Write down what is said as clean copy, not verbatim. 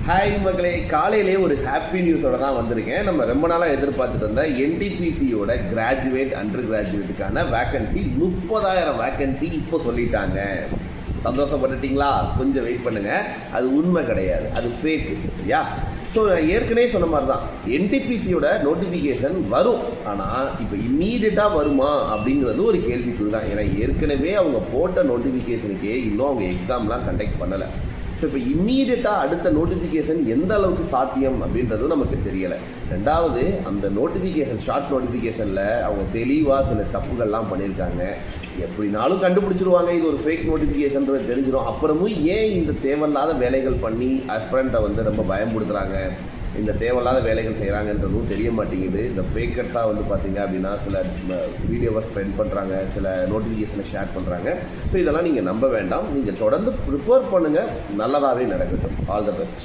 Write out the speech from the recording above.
Hi மக்களே, காலையிலே ஒரு ஹாப்பி நியூஸோட தான் வந்திருக்கேன். நம்ம ரொம்ப நாளாக எதிர்பார்த்துட்டு இருந்த என்டிபிசியோட கிராஜுவேட் அண்டர் கிராஜுவேட்டுக்கான வேக்கன்சி 30,000 வேக்கன்சி இப்போ சொல்லிட்டாங்க. சந்தோஷப்பட்டுட்டிங்களா? கொஞ்சம் வெயிட் பண்ணுங்கள். அது உண்மை கிடையாது, அது ஃபேக். சரியா? ஸோ நான் ஏற்கனவே சொன்ன மாதிரி தான் என்டிபிசியோட நோட்டிஃபிகேஷன் வரும். ஆனால் இப்போ இம்மீடியட்டாக வருமா அப்படிங்கிறது ஒரு கேள்விக்குறி தான். ஏன்னா ஏற்கனவே அவங்க போட்ட நோட்டிஃபிகேஷனுக்கே இன்னும் அவங்க எக்ஸாம்லாம் கண்டக்ட் பண்ணலை. ஸோ இப்போ இம்மீடியட்டாக அடுத்த நோட்டிஃபிகேஷன் எந்த அளவுக்கு சாத்தியம் அப்படின்றதும் நமக்கு தெரியலை. ரெண்டாவது, அந்த நோட்டிஃபிகேஷன் ஷார்ட் நோட்டிஃபிகேஷனில் அவங்க தெளிவாக சில தப்புகள்லாம் பண்ணியிருக்காங்க. எப்படினாலும் கண்டுபிடிச்சிருவாங்க இது ஒரு ஃபேக் நோட்டிஃபிகேஷன்றது தெரிஞ்சிடும். அப்புறமும் ஏன் இந்த தேவையில்லாத வேலைகள் பண்ணி அஸ்பிரண்ட்டை வந்து ரொம்ப பயன்படுத்துகிறாங்க, இந்த தேவையில்லாத வேலைகள் செய்கிறாங்கன்றதும் தெரிய மாட்டேங்குது. இந்த ஃபேக்கர்ஸாக வந்து பார்த்தீங்க அப்படின்னா சில வீடியோவை ஸ்ப்ரெட் பண்ணுறாங்க, சில நோட்டிஃபிகேஷனை ஷேர் பண்ணுறாங்க. ஸோ இதெல்லாம் நீங்கள் நம்ப வேண்டாம். நீங்கள் தொடர்ந்து ப்ரிப்பேர் பண்ணுங்கள், நல்லதாகவே நடக்கட்டும். All the best.